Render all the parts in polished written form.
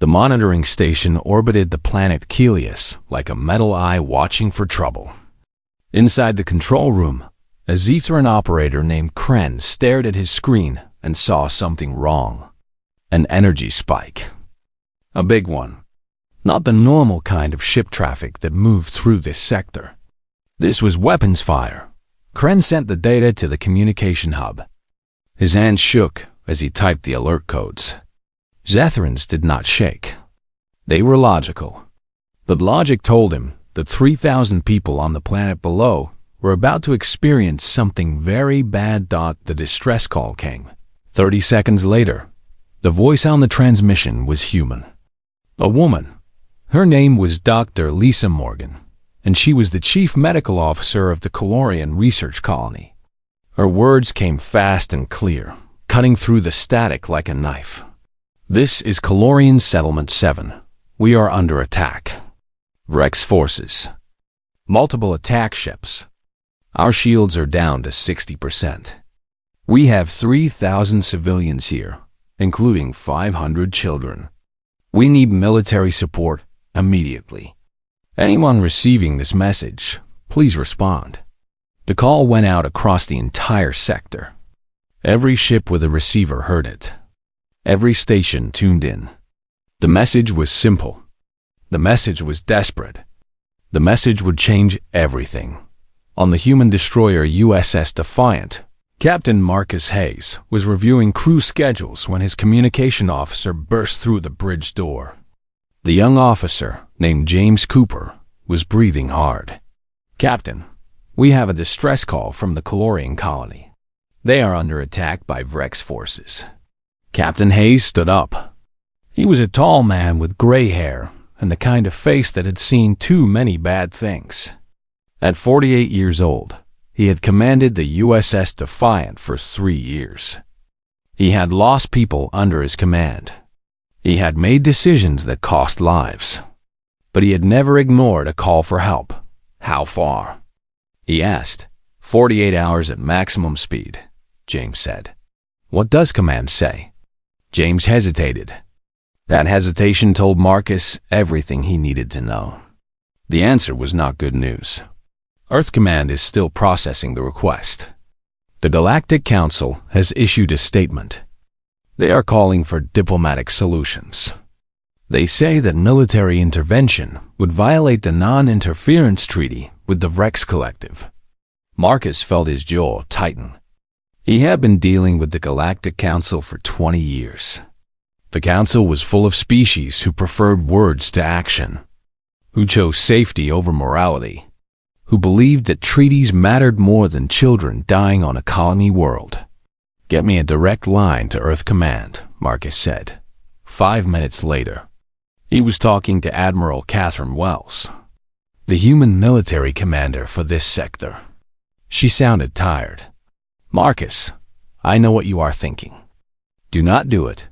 The monitoring station orbited the planet Helios like a metal eye watching for trouble. Inside the control room, a Zethran operator named Kren stared at his screen and saw something wrong. An energy spike. A big one. Not the normal kind of ship traffic that moved through this sector. This was weapons fire. Kren sent the data to the communication hub. His hands shook as he typed the alert codes. Zethrans did not shake. They were logical. But logic told him that 3,000 people on the planet below were about to experience something very bad. The distress call came. 30 seconds later, the voice on the transmission was human. A woman. Her name was Dr. Lisa Morgan, and she was the chief medical officer of the Calorian research colony. Her words came fast and clear, cutting through the static like a knife. This is Calorian Settlement 7. We are under attack. Vrex forces. Multiple attack ships. Our shields are down to 60%. We have 3,000 civilians here, including 500 children. We need military support immediately. Anyone receiving this message, please respond. The call went out across the entire sector. Every ship with a receiver heard it. Every station tuned in. The message was simple. The message was desperate. The message would change everything. On the human destroyer USS Defiant, Captain Marcus Hayes was reviewing crew schedules when his communication officer burst through the bridge door. The young officer, named James Cooper, was breathing hard. "Captain, we have a distress call from the Calorian colony. They are under attack by Vrex forces." Captain Hayes stood up. He was a tall man with gray hair and the kind of face that had seen too many bad things. At 48 years old, he had commanded the USS Defiant for 3 years. He had lost people under his command. He had made decisions that cost lives. But he had never ignored a call for help. How far? He asked. 48 hours at maximum speed, James said. What does command say? James hesitated. That hesitation told Marcus everything he needed to know. The answer was not good news. Earth Command is still processing the request. The Galactic Council has issued a statement. They are calling for diplomatic solutions. They say that military intervention would violate the non-interference treaty with the Vrex Collective. Marcus felt his jaw tighten. He had been dealing with the Galactic Council for 20 years. The Council was full of species who preferred words to action, who chose safety over morality, who believed that treaties mattered more than children dying on a colony world. Get me a direct line to Earth Command, Marcus said. 5 minutes later, he was talking to Admiral Catherine Wells, the human military commander for this sector. She sounded tired. Marcus, I know what you are thinking. Do not do it.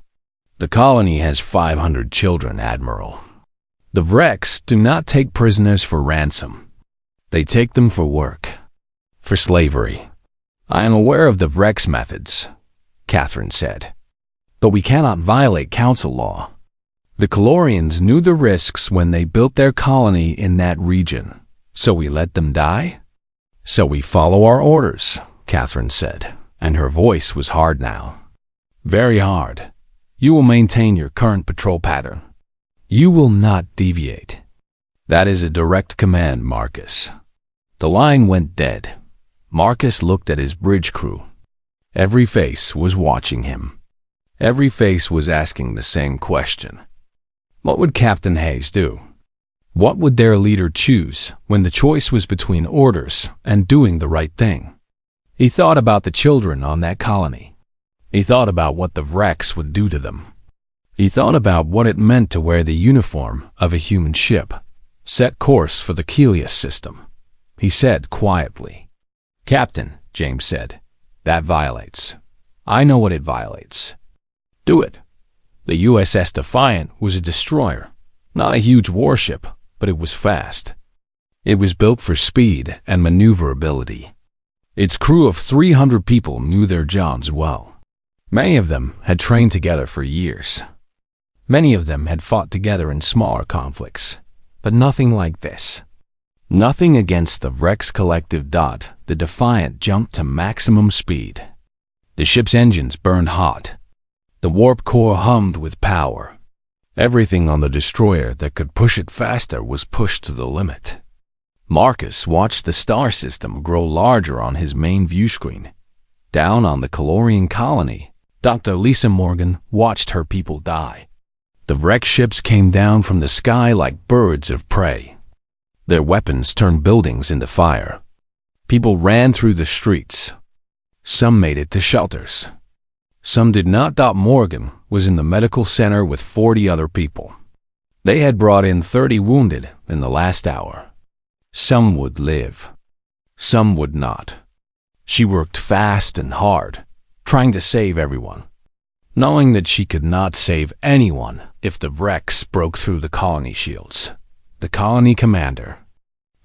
The colony has 500 children, Admiral. The Vrex do not take prisoners for ransom. They take them for work, for slavery. I am aware of the Vrex methods, Catherine said. But we cannot violate council law. The Calorians knew the risks when they built their colony in that region, so we let them die? So we follow our orders, Catherine said, and her voice was hard now. Very hard. You will maintain your current patrol pattern. You will not deviate. That is a direct command, Marcus. The line went dead. Marcus looked at his bridge crew. Every face was watching him. Every face was asking the same question. What would Captain Hayes do? What would their leader choose when the choice was between orders and doing the right thing? He thought about the children on that colony. He thought about what the Vrex would do to them. He thought about what it meant to wear the uniform of a human ship, set course for the Helios system. He said quietly, Captain, James said, that violates. I know what it violates. Do it. The USS Defiant was a destroyer, not a huge warship, but it was fast. It was built for speed and maneuverability. Its crew of 300 people knew their jobs well. Many of them had trained together for years. Many of them had fought together in smaller conflicts, but nothing like this. Nothing against the Wreck's collective. The Defiant jumped to maximum speed. The ship's engines burned hot. The warp core hummed with power. Everything on the destroyer that could push it faster was pushed to the limit. Marcus watched the star system grow larger on his main view screen. Down on the Calorian colony, Dr. Lisa Morgan watched her people die. The wrecked ships came down from the sky like birds of prey. Their weapons turned buildings into fire. People ran through the streets. Some made it to shelters. Some did not. Morgan was in the medical center with 40 other people. They had brought in 30 wounded in the last hour. Some would live. Some would not. She worked fast and hard, trying to save everyone, knowing that she could not save anyone if the wrecks broke through the colony shields. The colony commander,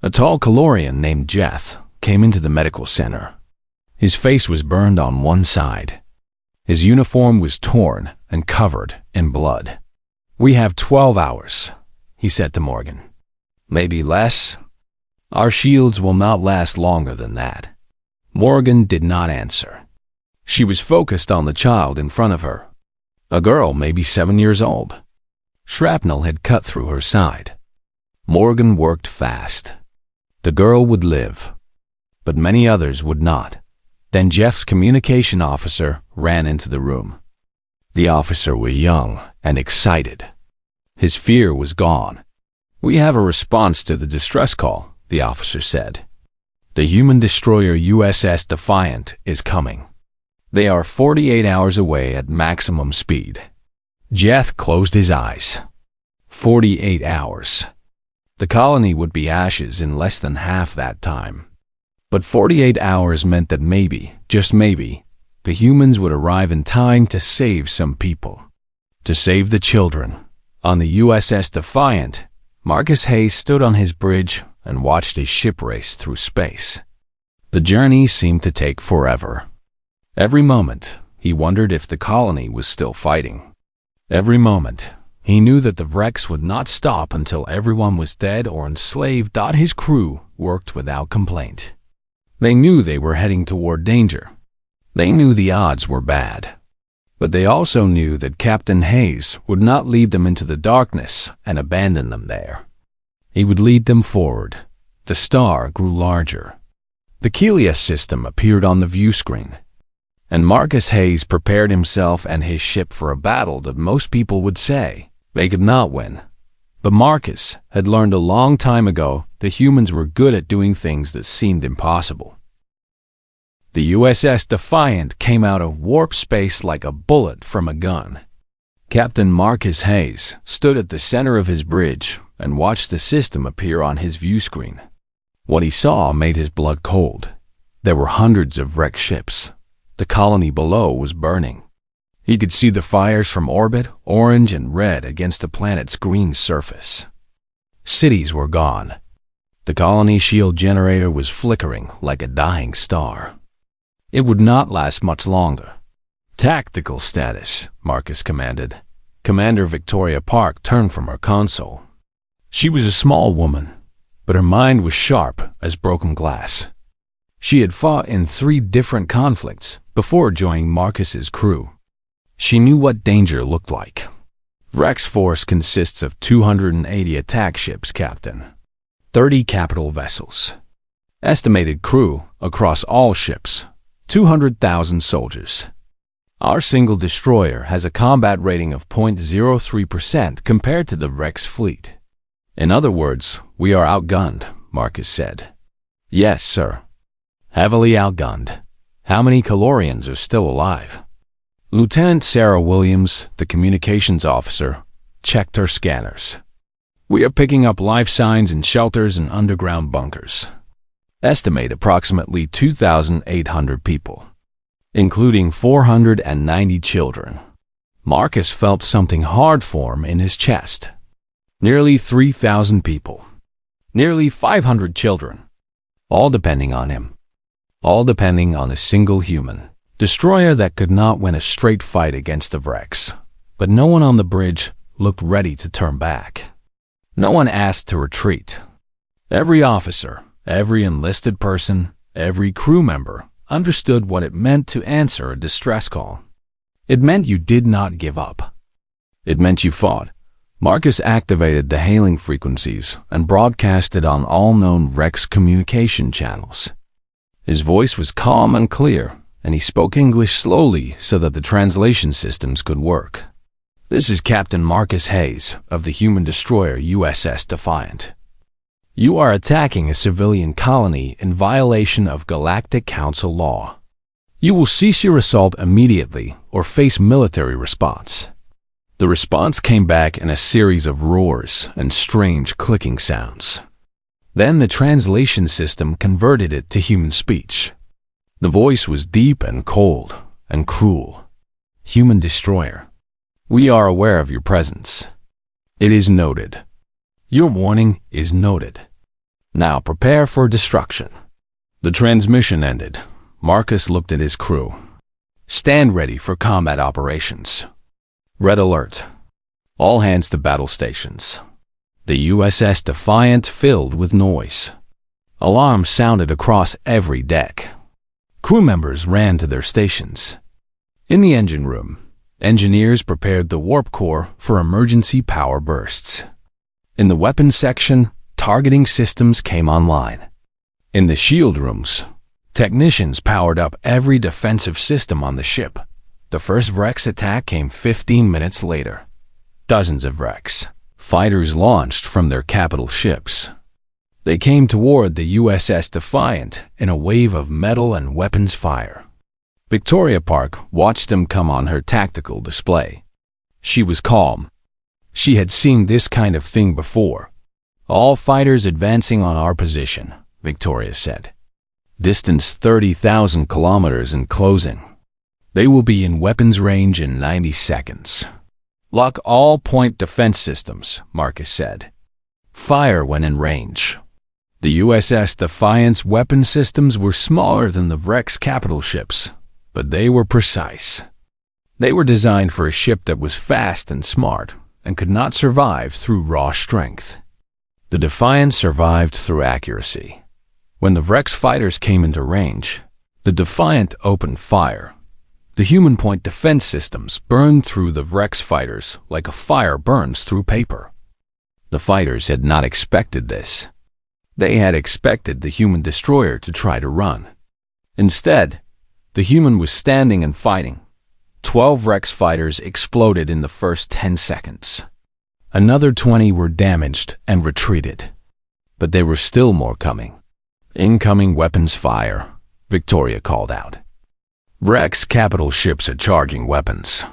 a tall Calorian named Jeff, came into the medical center. His face was burned on one side. His uniform was torn and covered in blood. "We have 12 hours, he said to Morgan. "Maybe less. Our shields will not last longer than that." Morgan did not answer. She was focused on the child in front of her, a girl maybe 7 years old. Shrapnel had cut through her side. Morgan worked fast. The girl would live, but many others would not. Then Jeff's communication officer ran into the room. The officer was young and excited. His fear was gone. "We have a response to the distress call," the officer said. "The human destroyer USS Defiant is coming. They are 48 hours away at maximum speed." Jeff closed his eyes. 48 hours. The colony would be ashes in less than half that time. But 48 hours meant that maybe, just maybe, the humans would arrive in time to save some people. To save the children. On the USS Defiant, Marcus Hayes stood on his bridge and watched his ship race through space. The journey seemed to take forever. Every moment, he wondered if the colony was still fighting. Every moment, he knew that the wrecks would not stop until everyone was dead or enslaved. His crew worked without complaint. They knew they were heading toward danger. They knew the odds were bad. But they also knew that Captain Hayes would not lead them into the darkness and abandon them there. He would lead them forward. The star grew larger. The Kelius system appeared on the view screen. And Marcus Hayes prepared himself and his ship for a battle that most people would say they could not win. But Marcus had learned a long time ago that humans were good at doing things that seemed impossible. The USS Defiant came out of warp space like a bullet from a gun. Captain Marcus Hayes stood at the center of his bridge and watched the system appear on his view screen. What he saw made his blood cold. There were hundreds of wrecked ships. The colony below was burning. He could see the fires from orbit, orange and red against the planet's green surface. Cities were gone. The colony shield generator was flickering like a dying star. It would not last much longer. "Tactical status," Marcus commanded. Commander Victoria Park turned from her console. She was a small woman, but her mind was sharp as broken glass. She had fought in 3 different conflicts before joining Marcus's crew. She knew what danger looked like. Wreck's force consists of 280 attack ships, Captain. 30 capital vessels. Estimated crew across all ships, 200,000 soldiers. Our single destroyer has a combat rating of 0.03% compared to the Wreck's fleet. "In other words, we are outgunned," Marcus said. "Yes, sir. Heavily outgunned. How many Calorians are still alive?" Lieutenant Sarah Williams, the communications officer, checked her scanners. "We are picking up life signs in shelters and underground bunkers. Estimate approximately 2,800 people, including 490 children." Marcus felt something hard form in his chest. Nearly 3,000 people. Nearly 500 children. All depending on him. All depending on a single human. Destroyer that could not win a straight fight against the wrecks. But no one on the bridge looked ready to turn back. No one asked to retreat. Every officer, every enlisted person, every crew member understood what it meant to answer a distress call. It meant you did not give up. It meant you fought. Marcus activated the hailing frequencies and broadcasted on all known Rex communication channels. His voice was calm and clear, and he spoke English slowly so that the translation systems could work. "This is Captain Marcus Hayes of the human destroyer USS Defiant. You are attacking a civilian colony in violation of Galactic Council law. You will cease your assault immediately or face military response." The response came back in a series of roars and strange clicking sounds. Then the translation system converted it to human speech. The voice was deep and cold and cruel. "Human destroyer, we are aware of your presence. It is noted. Your warning is noted. Now prepare for destruction." The transmission ended. Marcus looked at his crew. "Stand ready for combat operations. Red alert. All hands to battle stations." The USS Defiant filled with noise. Alarms sounded across every deck. Crew members ran to their stations. In the engine room, engineers prepared the warp core for emergency power bursts. In the weapons section, targeting systems came online. In the shield rooms, technicians powered up every defensive system on the ship. The first Rex attack came 15 minutes later. Dozens of Rex fighters launched from their capital ships. They came toward the USS Defiant in a wave of metal and weapons fire. Victoria Park watched them come on her tactical display. She was calm. She had seen this kind of thing before. "All fighters advancing on our position," Victoria said. "Distance 30,000 kilometers and closing. They will be in weapons range in 90 seconds. Lock all point defense systems," Marcus said. "Fire when in range." The USS Defiant's weapon systems were smaller than the Rex capital ships, but they were precise. They were designed for a ship that was fast and smart and could not survive through raw strength. The Defiant survived through accuracy. When the Rex fighters came into range, the Defiant opened fire. The human point defense systems burned through the Rex fighters like a fire burns through paper. The fighters had not expected this. They had expected the human destroyer to try to run. Instead, the human was standing and fighting. 12 Rex fighters exploded in the first 10 seconds. Another 20 were damaged and retreated. But there were still more coming. "Incoming weapons fire," Victoria called out. "Rex capital ships are charging weapons.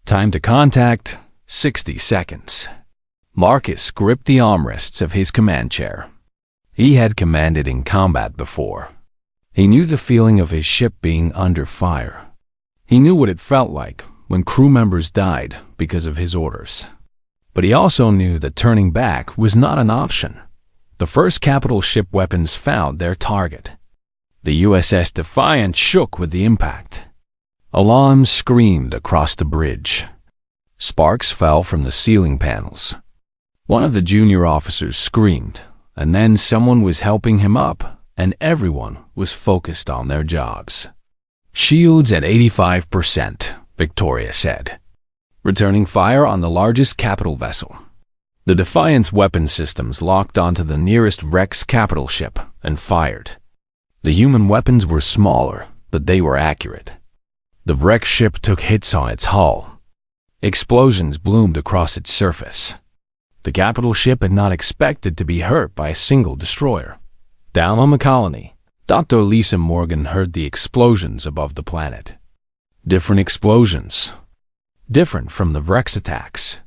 Time to contact, 60 seconds. Marcus gripped the armrests of his command chair. He had commanded in combat before. He knew the feeling of his ship being under fire. He knew what it felt like when crew members died because of his orders. But he also knew that turning back was not an option. The first capital ship weapons found their target. The USS Defiant shook with the impact. Alarms screamed across the bridge. Sparks fell from the ceiling panels. One of the junior officers screamed, and then someone was helping him up, and everyone was focused on their jobs. "Shields at 85%, Victoria said, returning fire on the largest capital vessel. The Defiant's weapon systems locked onto the nearest Rex capital ship and fired. The human weapons were smaller, but they were accurate. The Rex ship took hits on its hull. Explosions bloomed across its surface. The capital ship had not expected to be hurt by a single destroyer. Down on the colony, Dr. Lisa Morgan heard the explosions above the planet. Different explosions. Different from the Rex attacks.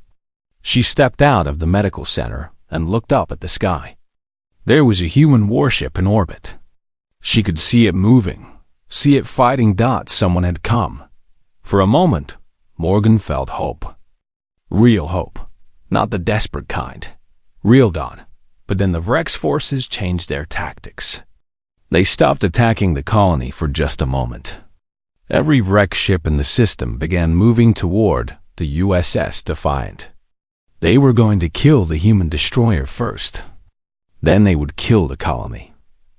She stepped out of the medical center and looked up at the sky. There was a human warship in orbit. She could see it moving, see it fighting dots someone had come. For a moment, Morgan felt hope. Real hope, not the desperate kind. Real dawn. But then the Rex forces changed their tactics. They stopped attacking the colony for just a moment. Every Rex ship in the system began moving toward the USS Defiant. They were going to kill the human destroyer first. Then they would kill the colony.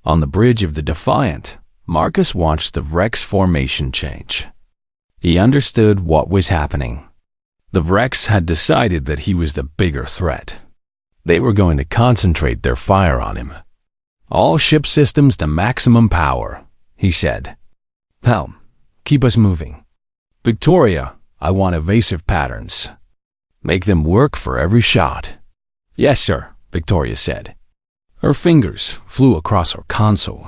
On the bridge of the Defiant, Marcus watched the Vrex formation change. He understood what was happening. The Vrex had decided that he was the bigger threat. They were going to concentrate their fire on him. "All ship systems to maximum power," he said. "Helm, keep us moving. Victoria, I want evasive patterns. Make them work for every shot." "Yes, sir," Victoria said. Her fingers flew across her console.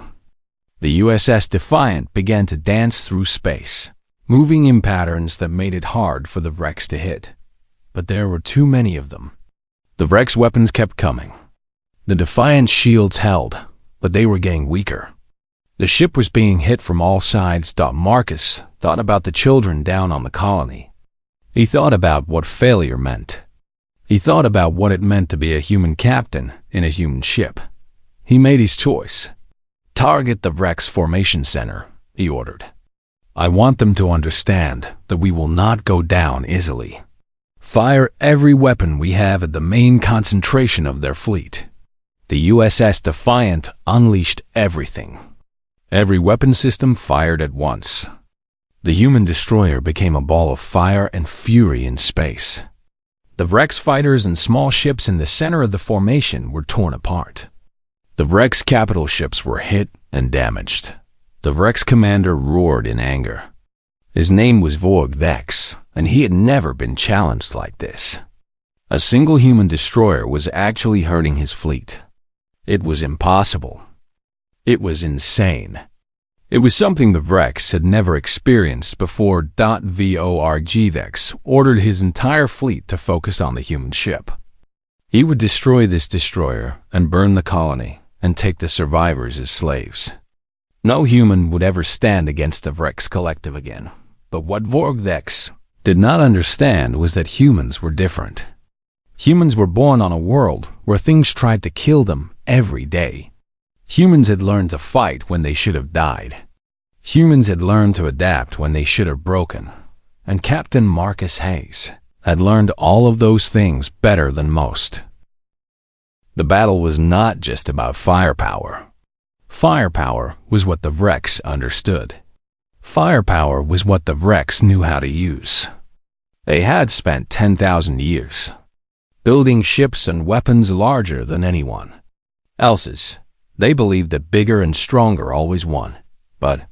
The USS Defiant began to dance through space, moving in patterns that made it hard for the Vrex to hit. But there were too many of them. The Vrex weapons kept coming. The Defiant's shields held, but they were getting weaker. The ship was being hit from all sides. Marcus thought about the children down on the colony. He thought about what failure meant. He thought about what it meant to be a human captain in a human ship. He made his choice. "Target the Vrex Formation Center," he ordered. "I want them to understand that we will not go down easily. Fire every weapon we have at the main concentration of their fleet." The USS Defiant unleashed everything. Every weapon system fired at once. The human destroyer became a ball of fire and fury in space. The Vrex fighters and small ships in the center of the formation were torn apart. The Vrex capital ships were hit and damaged. The Vrex commander roared in anger. His name was Vorg Vex, and he had never been challenged like this. A single human destroyer was actually hurting his fleet. It was impossible. It was insane. It was something the Vrex had never experienced before. Vorg Vex ordered his entire fleet to focus on the human ship. He would destroy this destroyer and burn the colony and take the survivors as slaves. No human would ever stand against the Vrex collective again. But what Vorg Vex did not understand was that humans were different. Humans were born on a world where things tried to kill them every day. Humans had learned to fight when they should have died. Humans had learned to adapt when they should have broken. And Captain Marcus Hayes had learned all of those things better than most. The battle was not just about firepower. Firepower was what the Vrex understood. Firepower was what the Vrex knew how to use. They had spent 10,000 years building ships and weapons larger than anyone else's. They believed that bigger and stronger always won. But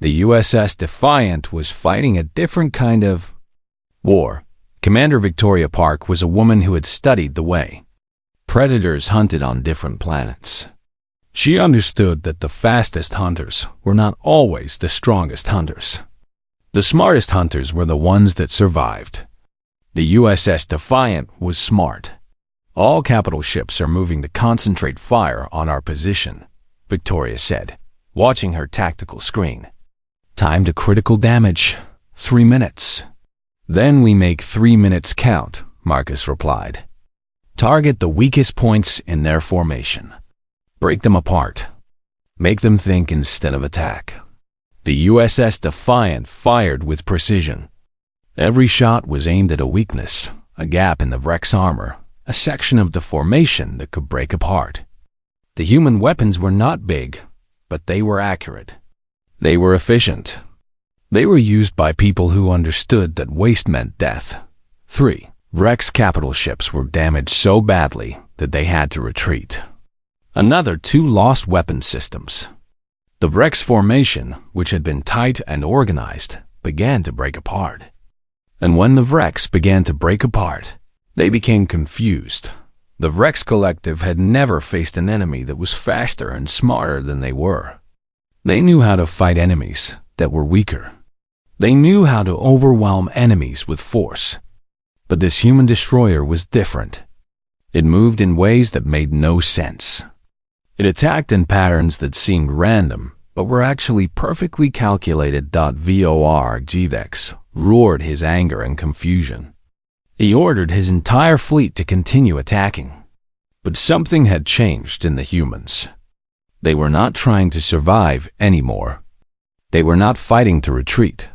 the USS Defiant was fighting a different kind of war. Commander Victoria Park was a woman who had studied the way predators hunted on different planets. She understood that the fastest hunters were not always the strongest hunters. The smartest hunters were the ones that survived. The USS Defiant was smart. "All capital ships are moving to concentrate fire on our position," Victoria said, watching her tactical screen. "Time to critical damage. 3 minutes. "Then we make 3 minutes count," Marcus replied. "Target the weakest points in their formation. Break them apart. Make them think instead of attack." The USS Defiant fired with precision. Every shot was aimed at a weakness, a gap in the Vrex armor, a section of the formation that could break apart. The human weapons were not big, but they were accurate. They were efficient. They were used by people who understood that waste meant death. 3. Vrex capital ships were damaged so badly that they had to retreat. Another 2 lost weapon systems. The Vrex formation, which had been tight and organized, began to break apart. And when the Vrex began to break apart, they became confused. The Vrex collective had never faced an enemy that was faster and smarter than they were. They knew how to fight enemies that were weaker. They knew how to overwhelm enemies with force. But this human destroyer was different. It moved in ways that made no sense. It attacked in patterns that seemed random, but were actually perfectly calculated. Vorg Vex roared his anger and confusion. He ordered his entire fleet to continue attacking. But something had changed in the humans. They were not trying to survive anymore. They were not fighting to retreat.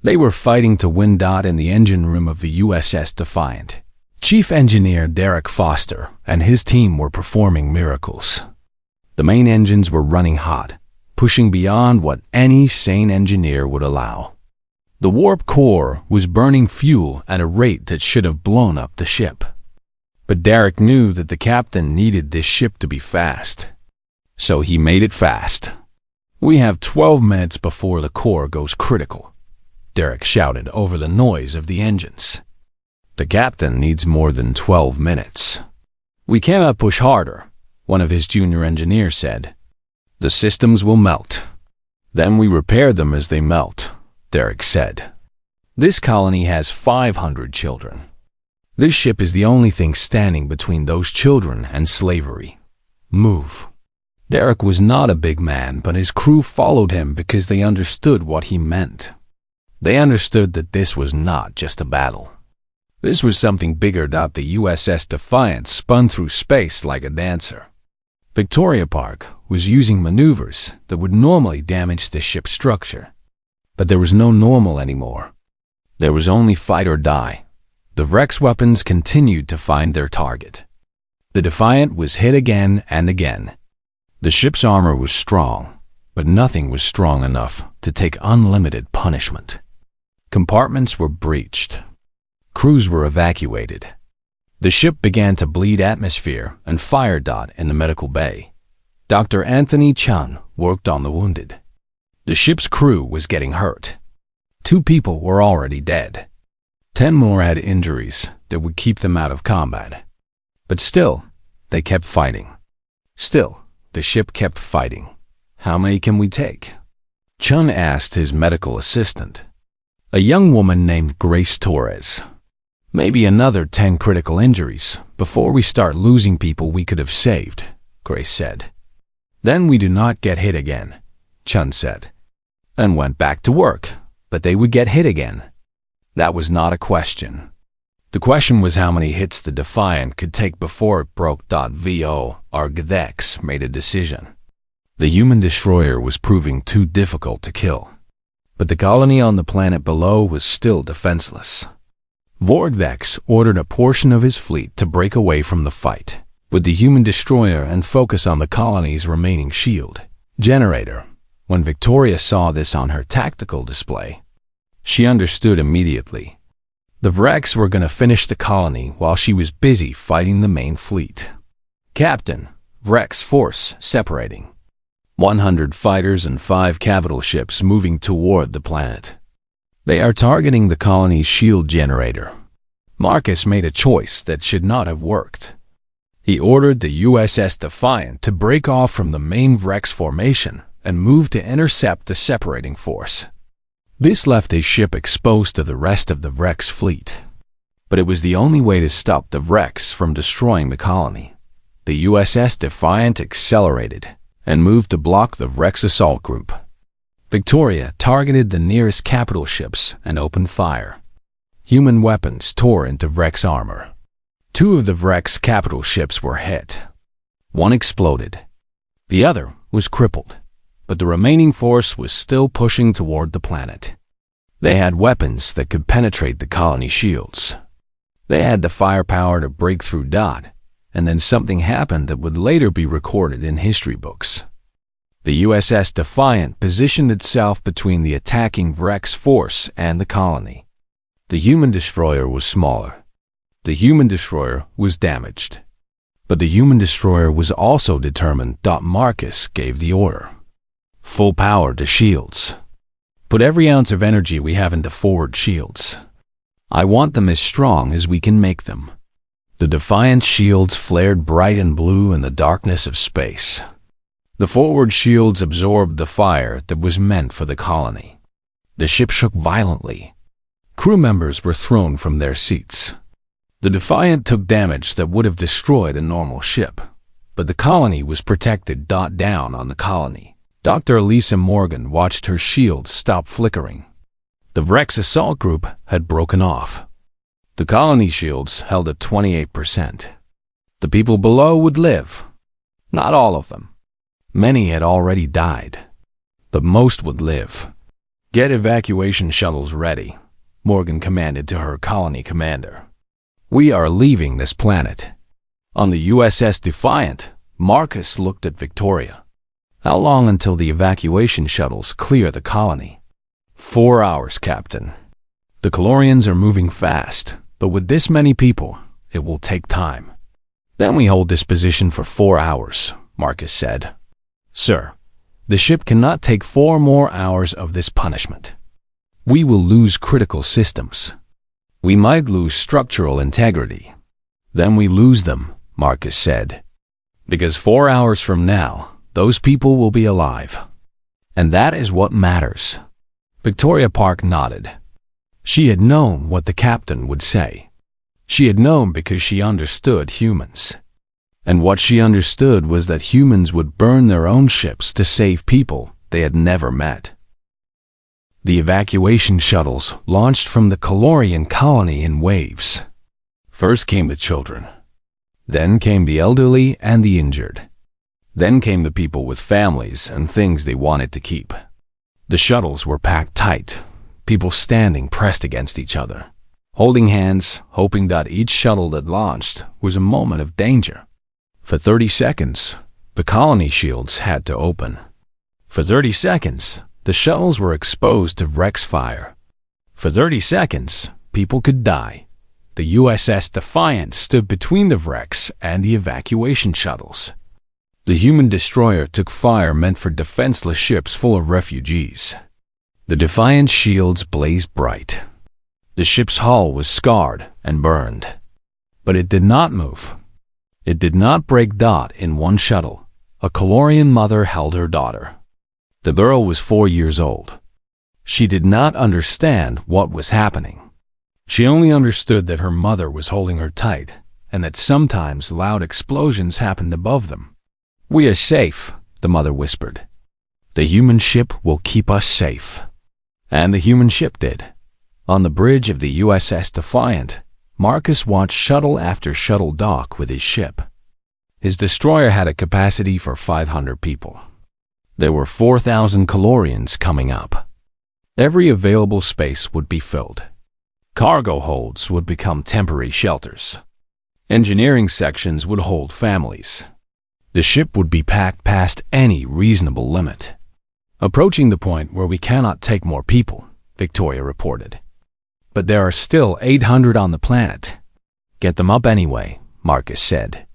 They were fighting to win. In the engine room of the USS Defiant, Chief Engineer Derek Foster and his team were performing miracles. The main engines were running hot, pushing beyond what any sane engineer would allow. The warp core was burning fuel at a rate that should have blown up the ship. But Derek knew that the captain needed this ship to be fast. So he made it fast. "We have 12 minutes before the core goes critical," Derek shouted over the noise of the engines. "The captain needs more than 12 minutes. We cannot push harder," one of his junior engineers said. "The systems will melt. Then we repair them as they melt," Derek said. "This colony has 500 children. This ship is the only thing standing between those children and slavery. Move." Derek was not a big man, but his crew followed him because they understood what he meant. They understood that this was not just a battle. This was something bigger. The USS Defiant spun through space like a dancer. Victoria Park was using maneuvers that would normally damage the ship's structure. But there was no normal anymore. There was only fight or die. The Vrex weapons continued to find their target. The Defiant was hit again and again. The ship's armor was strong, but nothing was strong enough to take unlimited punishment. Compartments were breached. Crews were evacuated. The ship began to bleed atmosphere and fire. In the medical bay, Dr. Anthony Chun worked on the wounded. The ship's crew was getting hurt. 2 people were already dead. 10 more had injuries that would keep them out of combat. But still, they kept fighting. Still, the ship kept fighting. "How many can we take?" Chun asked his medical assistant, a young woman named Grace Torres. "Maybe another 10 critical injuries before we start losing people we could have saved," Grace said. "Then we do not get hit again," Chun said, and went back to work, but they would get hit again. That was not a question. The question was how many hits the Defiant could take before it broke. Vo Argdex made a decision. The human destroyer was proving too difficult to kill. But the colony on the planet below was still defenseless. Vorgdex ordered a portion of his fleet to break away from the fight with the human destroyer and focus on the colony's remaining shield generator. When Victoria saw this on her tactical display, she understood immediately. The Vrex were going to finish the colony while she was busy fighting the main fleet. "Captain, Vrex force separating. 100 fighters and 5 capital ships moving toward the planet. They are targeting the colony's shield generator." Marcus made a choice that should not have worked. He ordered the USS Defiant to break off from the main Vrex formation and move to intercept the separating force. This left his ship exposed to the rest of the Vrex fleet. But it was the only way to stop the Vrex from destroying the colony. The USS Defiant accelerated and moved to block the Vrex assault group. Victoria targeted the nearest capital ships and opened fire. Human weapons tore into Vrex armor. 2 of the Vrex capital ships were hit. 1 exploded. The other was crippled, but the remaining force was still pushing toward the planet. They had weapons that could penetrate the colony shields. They had the firepower to break through. And then something happened that would later be recorded in history books. The USS Defiant positioned itself between the attacking Vrex force and the colony. The human destroyer was smaller. The human destroyer was damaged. But the human destroyer was also determined. Marcus gave the order. "Full power to shields. Put every ounce of energy we have into forward shields. I want them as strong as we can make them." The Defiant shields flared bright and blue in the darkness of space. The forward shields absorbed the fire that was meant for the colony. The ship shook violently. Crew members were thrown from their seats. The Defiant took damage that would have destroyed a normal ship, but the colony was protected. Down on the colony, Dr. Elisa Morgan watched her shields stop flickering. The Vrex assault group had broken off. The colony shields held at 28%. The people below would live. Not all of them. Many had already died, but most would live. "Get evacuation shuttles ready," Morgan commanded to her colony commander. We are leaving this planet." On the USS Defiant, Marcus looked at Victoria. "How long until the evacuation shuttles clear the colony?" 4 hours, Captain. The Calorians are moving fast, but with this many people, it will take time. Then we hold this position for 4 hours, Marcus said. Sir, the ship cannot take 4 more hours of this punishment. We will lose critical systems. We might lose structural integrity. Then we lose them, Marcus said. Because 4 hours from now, those people will be alive. And that is what matters. Victoria Park nodded. She had known what the captain would say. She had known because she understood humans. And what she understood was that humans would burn their own ships to save people they had never met. The evacuation shuttles launched from the Calorian colony in waves. First came the children. Then came the elderly and the injured. Then came the people with families and things they wanted to keep. The shuttles were packed tight, people standing pressed against each other, holding hands, hoping that each shuttle that launched was a moment of danger. For 30 seconds, the colony shields had to open. For 30 seconds, the shuttles were exposed to Rex fire. For 30 seconds, people could die. The USS Defiant stood between the wrecks and the evacuation shuttles. The human destroyer took fire meant for defenseless ships full of refugees. The Defiant shields blazed bright. The ship's hull was scarred and burned. But it did not move. It did not break. In one shuttle, a Calorian mother held her daughter. The girl was 4 years old. She did not understand what was happening. She only understood that her mother was holding her tight and that sometimes loud explosions happened above them. "We are safe," the mother whispered. "The human ship will keep us safe." And the human ship did. On the bridge of the USS Defiant, Marcus watched shuttle after shuttle dock with his ship. His destroyer had a capacity for 500 people. There were 4,000 Calorians coming up. Every available space would be filled. Cargo holds would become temporary shelters. Engineering sections would hold families. The ship would be packed past any reasonable limit. "Approaching the point where we cannot take more people," Victoria reported. "But there are still 800 on the planet." "Get them up anyway," Marcus said.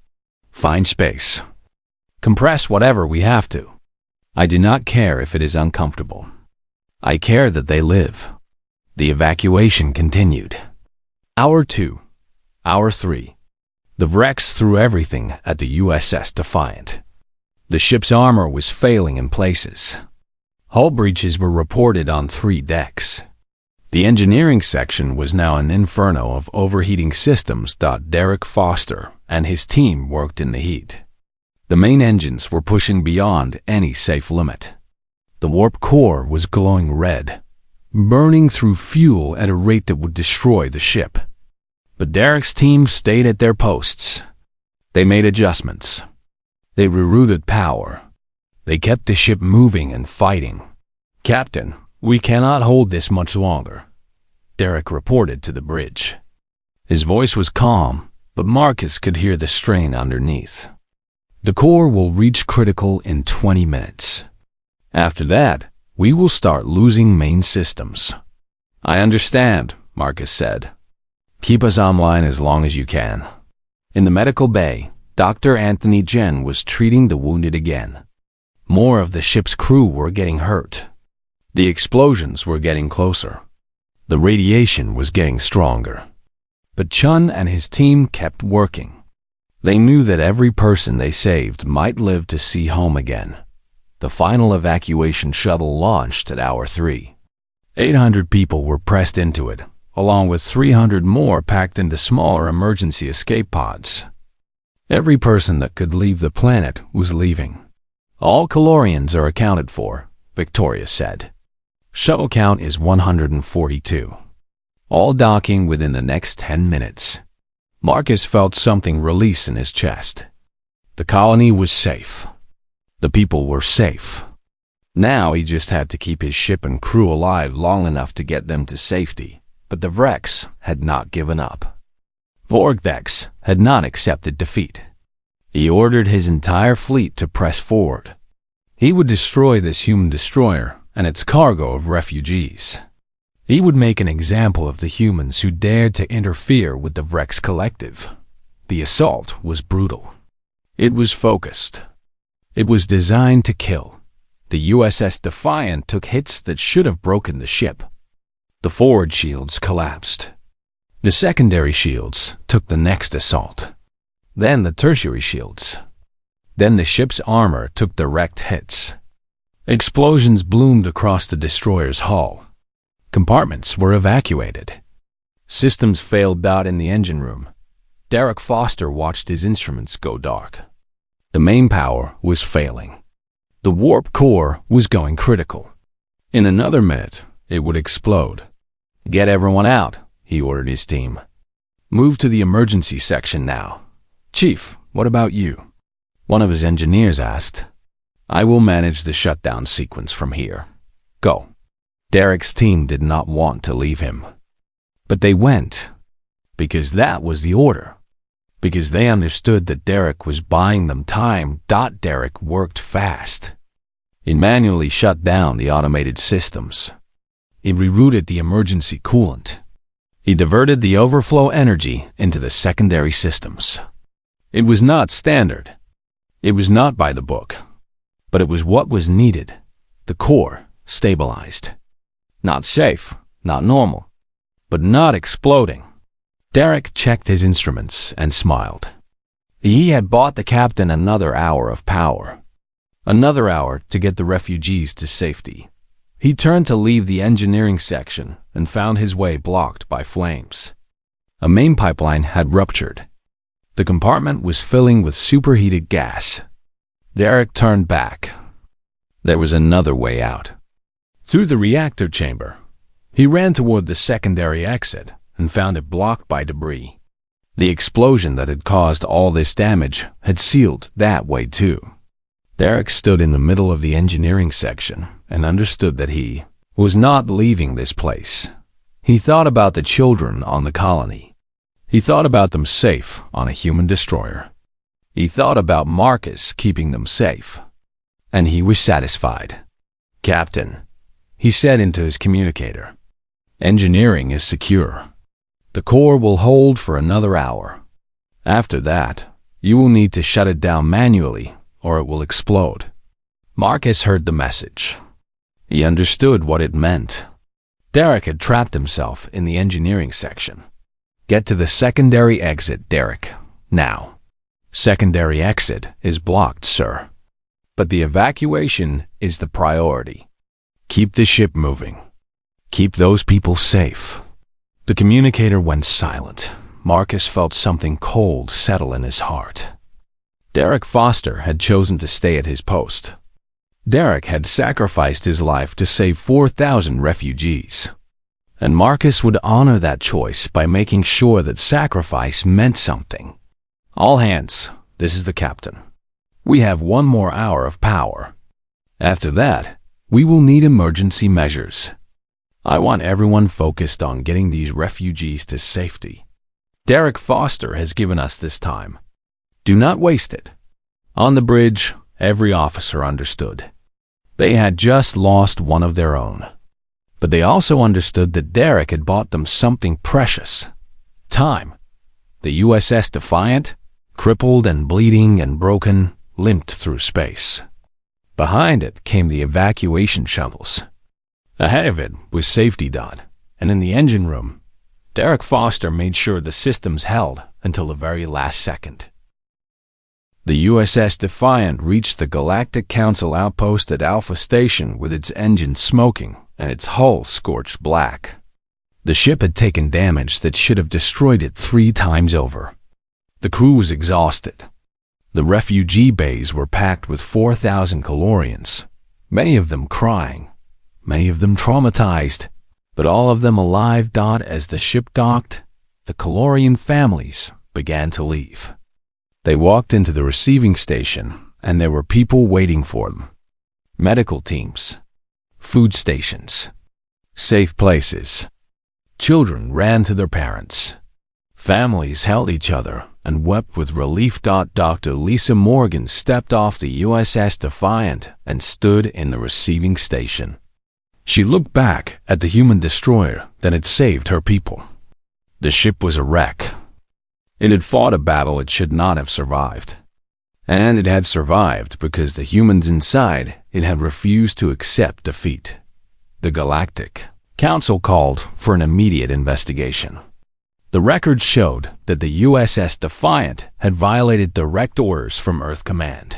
"Find space. Compress whatever we have to. I do not care if it is uncomfortable. I care that they live." The evacuation continued. Hour 2. Hour 3. The wrecks threw everything at the USS Defiant. The ship's armor was failing in places. Hull breaches were reported on 3 decks. The engineering section was now an inferno of overheating systems. Derek Foster and his team worked in the heat. The main engines were pushing beyond any safe limit. The warp core was glowing red, burning through fuel at a rate that would destroy the ship. But Derek's team stayed at their posts. They made adjustments. They rerouted power. They kept the ship moving and fighting. "Captain, we cannot hold this much longer," Derek reported to the bridge. His voice was calm, but Marcus could hear the strain underneath. "The core will reach critical in 20 minutes. After that, we will start losing main systems." "I understand," Marcus said. "Keep us online as long as you can." In the medical bay, Dr. Anthony Jen was treating the wounded again. More of the ship's crew were getting hurt. The explosions were getting closer. The radiation was getting stronger. But Chun and his team kept working. They knew that every person they saved might live to see home again. The final evacuation shuttle launched at hour 3. 800 people were pressed into it, along with 300 more packed into smaller emergency escape pods. Every person that could leave the planet was leaving. "All Calorians are accounted for," Victoria said. "Shuttle count is 142. All docking within the next 10 minutes. Marcus felt something release in his chest. The colony was safe. The people were safe. Now he just had to keep his ship and crew alive long enough to get them to safety. But the wrecks had not given up. Vortex had not accepted defeat. He ordered his entire fleet to press forward. He would destroy this human destroyer and its cargo of refugees. He would make an example of the humans who dared to interfere with the Vrex collective. The assault was brutal. It was focused. It was designed to kill. The USS Defiant took hits that should have broken the ship. The forward shields collapsed. The secondary shields took the next assault. Then the tertiary shields. Then the ship's armor took direct hits. Explosions bloomed across the destroyer's hull. Compartments were evacuated. Systems failed out in the engine room. Derek Foster watched his instruments go dark. The main power was failing. The warp core was going critical. In another minute, it would explode. "Get everyone out," he ordered his team. "Move to the emergency section now." "Chief, what about you?" one of his engineers asked. "I will manage the shutdown sequence from here. Go." Derek's team did not want to leave him. But they went, because that was the order. Because they understood that Derek was buying them time. Derek worked fast. He manually shut down the automated systems. He rerouted the emergency coolant. He diverted the overflow energy into the secondary systems. It was not standard. It was not by the book. But it was what was needed. The core stabilized. Not safe, not normal, but not exploding. Derek checked his instruments and smiled. He had bought the captain another hour of power. Another hour to get the refugees to safety. He turned to leave the engineering section and found his way blocked by flames. A main pipeline had ruptured. The compartment was filling with superheated gas. Derek turned back. There was another way out. Through the reactor chamber. He ran toward the secondary exit and found it blocked by debris. The explosion that had caused all this damage had sealed that way too. Derek stood in the middle of the engineering section and understood that he was not leaving this place. He thought about the children on the colony. He thought about them safe on a human destroyer. He thought about Marcus keeping them safe. And he was satisfied. "Captain," he said into his communicator, "engineering is secure. The core will hold for another hour. After that, you will need to shut it down manually or it will explode." Marcus heard the message. He understood what it meant. Derek had trapped himself in the engineering section. "Get to the secondary exit, Derek, now." "Secondary exit is blocked, sir. But the evacuation is the priority. Keep the ship moving. Keep those people safe." The communicator went silent. Marcus felt something cold settle in his heart. Derek Foster had chosen to stay at his post. Derek had sacrificed his life to save 4,000 refugees. And Marcus would honor that choice by making sure that sacrifice meant something. "All hands, this is the captain. We have one more hour of power. After that, we will need emergency measures. I want everyone focused on getting these refugees to safety. Derek Foster has given us this time. Do not waste it." On the bridge, every officer understood. They had just lost one of their own. But they also understood that Derek had bought them something precious. Time. The USS Defiant, crippled and bleeding and broken, limped through space. Behind it came the evacuation shuttles. Ahead of it was safety dot, and in the engine room, Derek Foster made sure the systems held until the very last second. The USS Defiant reached the Galactic Council outpost at Alpha Station with its engines smoking and its hull scorched black. The ship had taken damage that should have destroyed it 3 times over. The crew was exhausted. The refugee bays were packed with 4,000 Calorians, many of them crying, many of them traumatized, but all of them alive. As the ship docked, the Calorian families began to leave. They walked into the receiving station, and there were people waiting for them. Medical teams, food stations, safe places. Children ran to their parents. Families held each other and wept with relief. Dr. Lisa Morgan stepped off the USS Defiant and stood in the receiving station. She looked back at the human destroyer that had saved her people. The ship was a wreck. It had fought a battle it should not have survived. And it had survived because the humans inside it had refused to accept defeat. The Galactic Council called for an immediate investigation. The records showed that the USS Defiant had violated direct orders from Earth Command.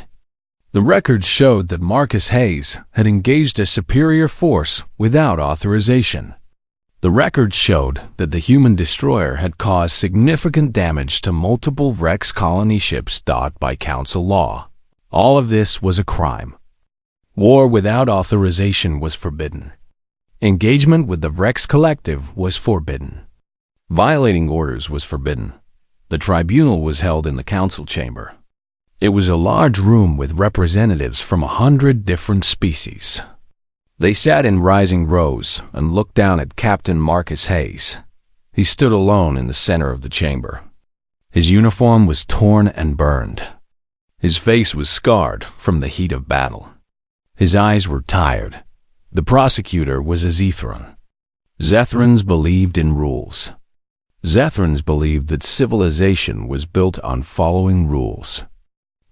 The records showed that Marcus Hayes had engaged a superior force without authorization. The records showed that the human destroyer had caused significant damage to multiple Rex colony ships. By Council law, all of this was a crime. War without authorization was forbidden. Engagement with the Rex Collective was forbidden. Violating orders was forbidden. The tribunal was held in the council chamber. It was a large room with representatives from 100 different species. They sat in rising rows and looked down at Captain Marcus Hayes. He stood alone in the center of the chamber. His uniform was torn and burned. His face was scarred from the heat of battle. His eyes were tired. The prosecutor was a Zethran. Zethrans believed in rules. Zethrans believed that civilization was built on following rules.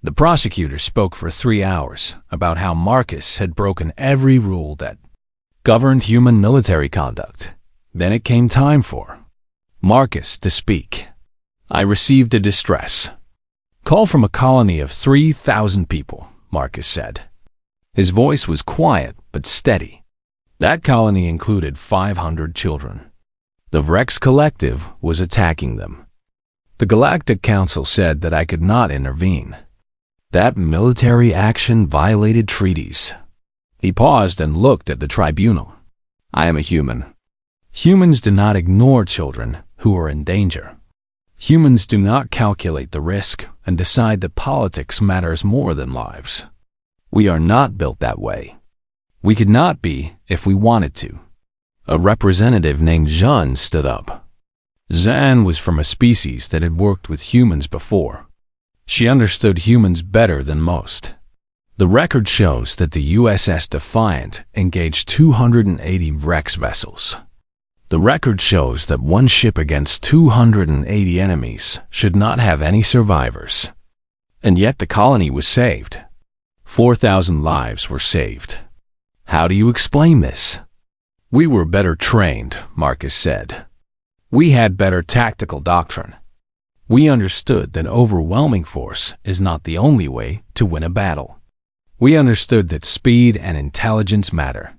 The prosecutor spoke for 3 hours about how Marcus had broken every rule that governed human military conduct. Then it came time for Marcus to speak. I received a distress call from a colony of 3,000 people, Marcus said. His voice was quiet but steady. That colony included 500 children. The Rex Collective was attacking them. The Galactic Council said that I could not intervene. That military action violated treaties. He paused and looked at the tribunal. I am a human. Humans do not ignore children who are in danger. Humans do not calculate the risk and decide that politics matters more than lives. We are not built that way. We could not be if we wanted to. A representative named Jean stood up. Zan was from a species that had worked with humans before. She understood humans better than most. The record shows that the USS Defiant engaged 280 Rex vessels. The record shows that one ship against 280 enemies should not have any survivors. And yet the colony was saved. 4,000 lives were saved. How do you explain this? We were better trained, Marcus said. We had better tactical doctrine. We understood that overwhelming force is not the only way to win a battle. We understood that speed and intelligence matter.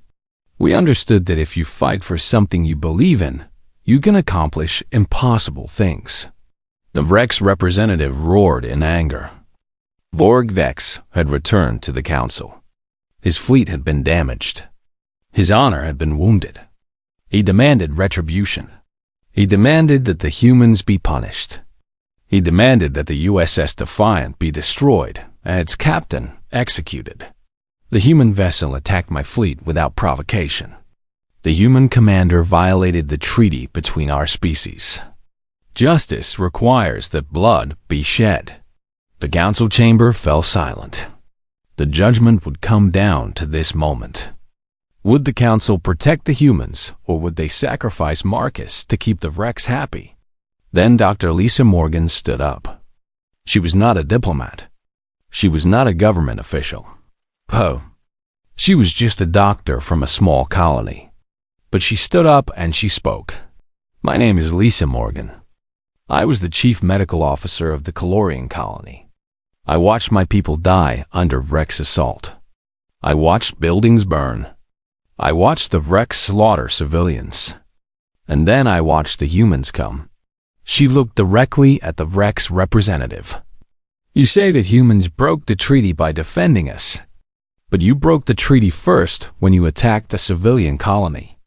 We understood that if you fight for something you believe in, you can accomplish impossible things. The Rex representative roared in anger. Vorg Vex had returned to the council. His fleet had been damaged. His honor had been wounded. He demanded retribution. He demanded that the humans be punished. He demanded that the USS Defiant be destroyed and its captain executed. The human vessel attacked my fleet without provocation. The human commander violated the treaty between our species. Justice requires that blood be shed. The council chamber fell silent. The judgment would come down to this moment. Would the council protect the humans, or would they sacrifice Marcus to keep the Rex happy? Then Dr. Lisa Morgan stood up. She was not a diplomat. She was not a government official. She was just a doctor from a small colony. But she stood up and she spoke. My name is Lisa Morgan. I was the chief medical officer of the Calorian colony. I watched my people die under Rex assault. I watched buildings burn. I watched the Rex slaughter civilians. And then I watched the humans come. She looked directly at the Rex representative. You say that humans broke the treaty by defending us. But you broke the treaty first when you attacked a civilian colony.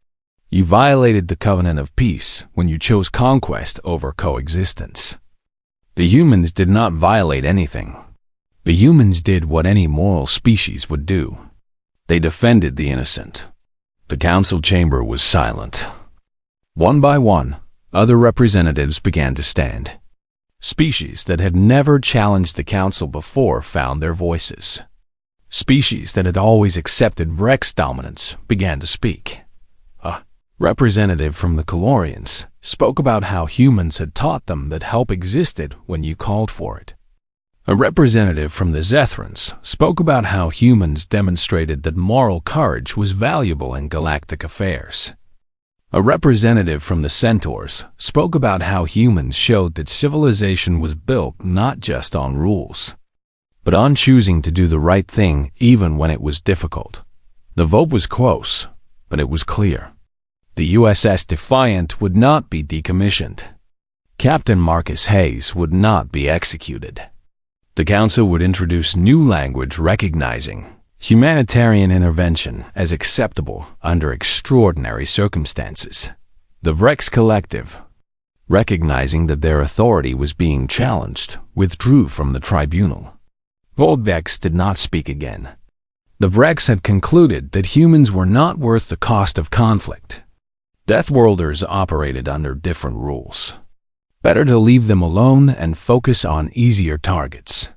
You violated the covenant of peace when you chose conquest over coexistence. The humans did not violate anything. The humans did what any moral species would do. They defended the innocent. The council chamber was silent. One by one, Other representatives began to stand. Species that had never challenged the council before found their voices. Species that had always accepted Rex dominance began to speak. A representative from the Calorians spoke about how humans had taught them that help existed when you called for it. A representative from the Zethrans spoke about how humans demonstrated that moral courage was valuable in galactic affairs. A representative from the Centaurs spoke about how humans showed that civilization was built not just on rules, but on choosing to do the right thing even when it was difficult. The vote was close, but it was clear. The USS Defiant would not be decommissioned. Captain Marcus Hayes would not be executed. The Council would introduce new language recognizing humanitarian intervention as acceptable under extraordinary circumstances. The Vrex Collective, recognizing that their authority was being challenged, withdrew from the tribunal. Voldex did not speak again. The Vrex had concluded that humans were not worth the cost of conflict. Deathworlders operated under different rules. Better to leave them alone and focus on easier targets.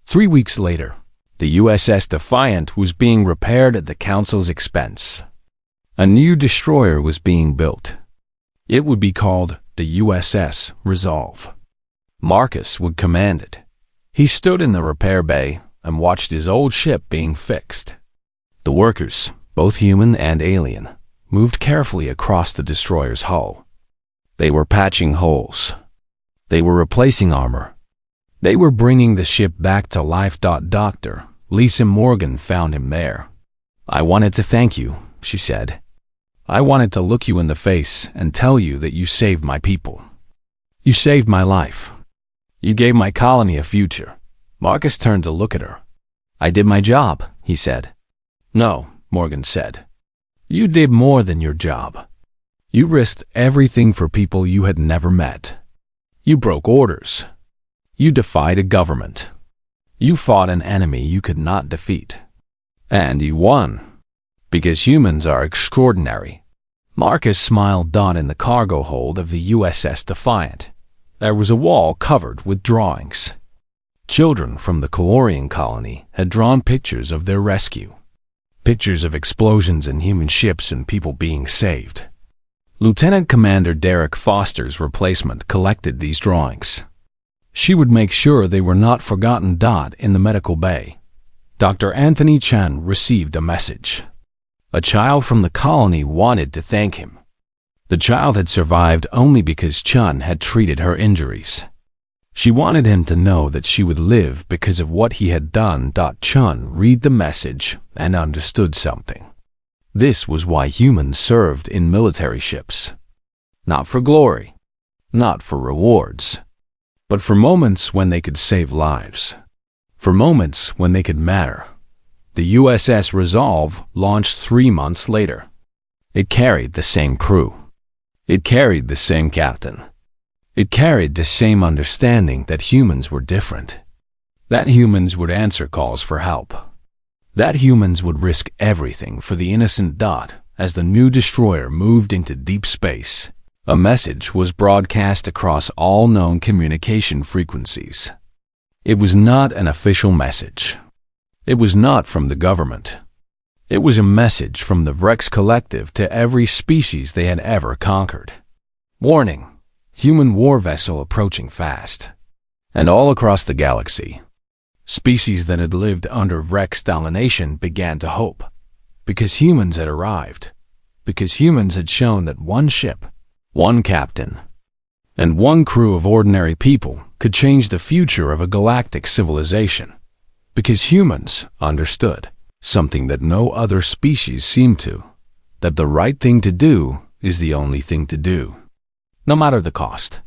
3 weeks later, the USS Defiant was being repaired at the Council's expense. A new destroyer was being built. It would be called the USS Resolve. Marcus would command it. He stood in the repair bay and watched his old ship being fixed. The workers, both human and alien, moved carefully across the destroyer's hull. They were patching holes. They were replacing armor. They were bringing the ship back to life. Dr. Lisa Morgan found him there. "I wanted to thank you," she said. "I wanted to look you in the face and tell you that you saved my people. You saved my life. You gave my colony a future." Marcus turned to look at her. "I did my job," he said. "No," Morgan said. "You did more than your job. You risked everything for people you had never met. You broke orders. You defied a government. You fought an enemy you could not defeat. And you won. Because humans are extraordinary." Marcus smiled. In the cargo hold of the USS Defiant, there was a wall covered with drawings. Children from the Calorian colony had drawn pictures of their rescue. Pictures of explosions in human ships and people being saved. Lieutenant Commander Derek Foster's replacement collected these drawings. She would make sure they were not forgotten. In the medical bay, Dr. Anthony Chan received a message. A child from the colony wanted to thank him. The child had survived only because Chun had treated her injuries. She wanted him to know that she would live because of what he had done. Chun read the message and understood something. This was why humans served in military ships. Not for glory, not for rewards, but for moments when they could save lives. For moments when they could matter. The USS Resolve launched 3 months later. It carried the same crew. It carried the same captain. It carried the same understanding that humans were different. That humans would answer calls for help. That humans would risk everything for the innocent. As the new destroyer moved into deep space, a message was broadcast across all known communication frequencies. It was not an official message. It was not from the government. It was a message from the Vrex Collective to every species they had ever conquered. Warning: human war vessel approaching fast. And all across the galaxy, species that had lived under Vrex domination began to hope. Because humans had arrived. Because humans had shown that one ship, one captain, and one crew of ordinary people could change the future of a galactic civilization. Because humans understood something that no other species seemed to, that the right thing to do is the only thing to do, no matter the cost.